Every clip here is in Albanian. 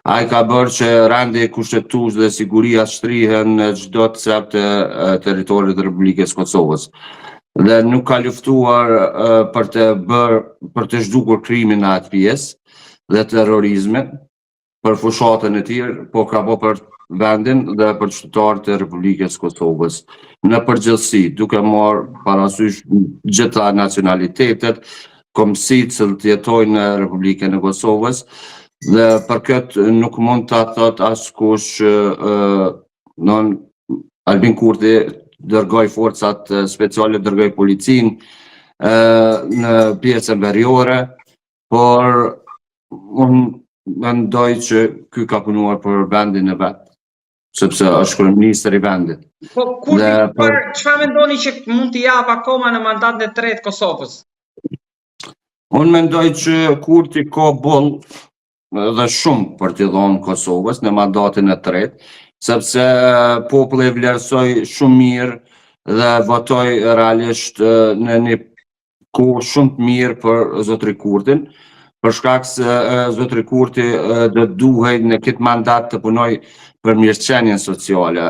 Ai ka bërë që rendi kushtetues dhe siguria shtrihen në çdo cep të territorit të Republikës Kosovës. Dhe nuk ka luftuar për të zhdukur krimin në atë pjesë dhe terrorizmin për fushatën e tij, po ka bërë për vendin dhe për qytetarët e Republikës Kosovës në përgjithësi, duke marrë parasysh gjitha nacionalitetet, kombësitë që jetojnë në Republikën e Kosovës, dhe për këtë nuk mund ta thotë askush Albin Kurti dërgoi forcat speciale, dërgoi policinë në pjesën veriore, por unë mendoj që ky ka punuar për vendin e vet, sepse është kryeministri i vendit. Po çfarë mendoni që mund t'i jap akoma në mandatin e tretë Kosovës? Unë mendoj që Kurti ka boll dhe shumë për t'i dhënë Kosovës në mandatin e tretë, sepse populli vlerësoi shumë mirë dhe votoi realisht në një kohë shumë të mirë për zotëri Kurtin, për shkak se zotëri Kurti do duhej në këtë mandat të punoj për mirëqenien sociale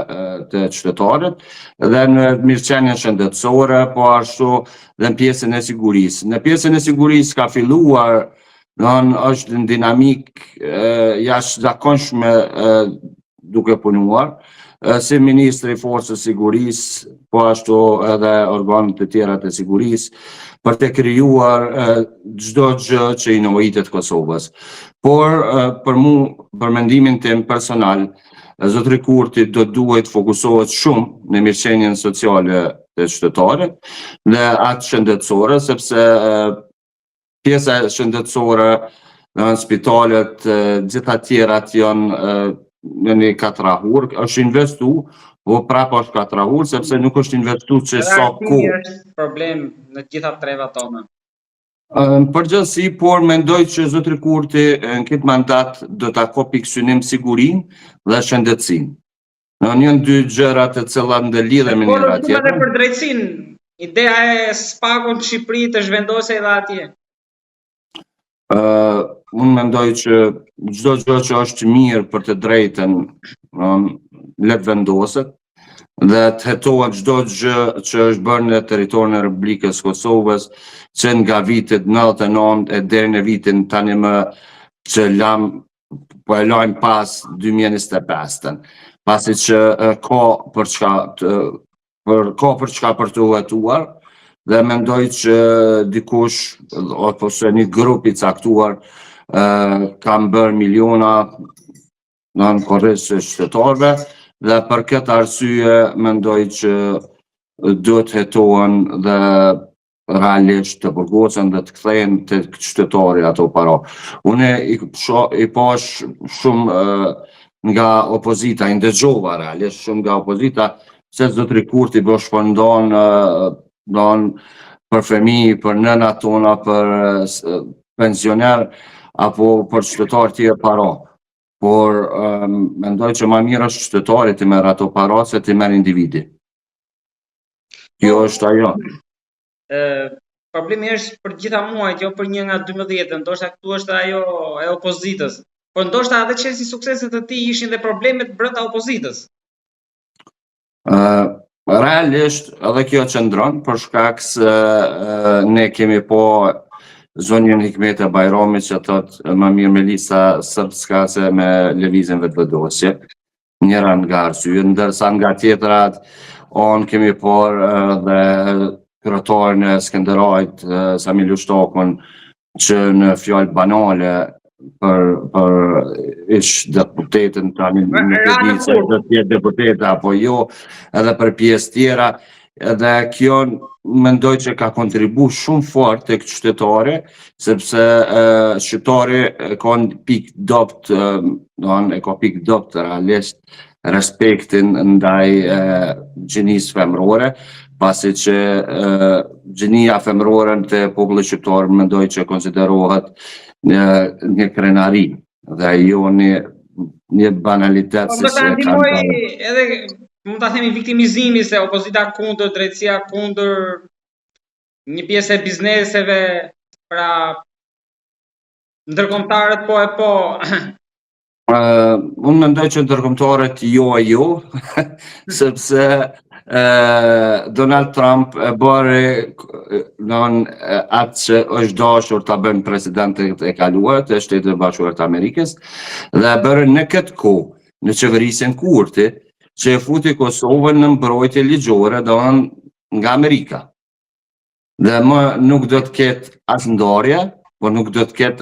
të qytetarët dhe në mirëqenien shëndetësore, po ashtu dhe në pjesën e sigurisë. Në pjesën e sigurisë ka filluar, është në dinamik jashtëzakonshme duke punuar, si ministri i forcës sigurisë, po ashtu edhe organet e tjera të sigurisë, për të krijuar çdo gjë që i nevojitet Kosovës. Por për mendimin tim personal, zotëri Kurti do duhet fokusohet shumë në mirëqenien sociale të qytetarëve dhe atë shëndetësore, sepse pjesa shëndetësore në spitalet, gjitha tjerat janë në një katrahur, është investu, po prapë është katrahur, sepse nuk është investu që sa kohë. Është problem në gjitha treva tona. Në përgjithësi, por mendoj që zotëri Kurti në këtë mandat do ta kapë pikësynim sigurinë dhe shëndetësinë. Janë dy gjëra të cilat ndëlidhen me njëra tjetrën. Por për drejtësinë, ideja e SPAK-un në Shqipëri të zhvendosej edhe atje. Unë mendoj që çdo gjë që është mirë për të drejtën le të vendoset dhe të hetohet çdo gjë që është bërë në territorin e Republikës Kosovës, që nga vitet 99 e deri në vitin tani më që po e lajm pas 2025-ën, pasi që ka për çka për të hetuar. Dhe mendoj që dikush, ose një grup i caktuar, kam bërë miliona në korrisë qytetarëve dhe për këtë arsye mendoj që duhet hetohen dhe realisht të burgosën dhe të kthehen te qytetari ato para. Unë i pash shumë nga opozita, i ndëgjova realisht shumë nga opozita se zotëri Kurti po shpërndan për fëmijë, për nënat tona, për pensioner apo për qytetarë tjerë para. Por mendoj që më mirë është qytetari të merr ato para se të merr individi. Kjo është ajo. Problemi është për gjitha muajt, jo për një nga 12, ndoshta këtu është ajo e opozitës. Por ndoshta edhe çelësi sukseset të tij ishin dhe problemet brenda opozitës. Realisht edhe kjo qëndron për shkak se ne kemi po zonjën Hikmete Bajramit që thotë më mirë me lista sërbska se me lëvizjen vetëvendosje, njëra nga arsyet, ndërsa nga tjetrat kemi por dhe kryetarin e Skënderajit Samil Ushtakun që në fjalë banale për ish deputetën tani nuk e di se do të jetë deputeta apo jo, edhe për pjesë tjera, edhe kjo mendoj që ka kontribu shumë fort tek qytetari, sepse shqiptari ka pikë dopt, e ka pikë dopt realisht respektin ndaj gjinisë femrore, pasi që gjinia femrore të popullit shqiptar mendoj që konsiderohet një krenari dhe jo një banalitet si që edhe mund ta themi viktimizimi se opozita kundër, drejtësia kundër, një pjesë e bizneseve, pra ndërkombëtarët po Unë mendoj që ndërkombëtarët jo, sepse Donald Trump e bëri atë që është dashur ta bëjnë presidentët e kaluar të Shtetit Bashkuar të Amerikës dhe e bëri në këtë kohë në qeverisjen Kurti që e futi Kosovën në mbrojtje ligjore nga Amerika. Dhe më nuk do të ketë as ndarje, por nuk do të ketë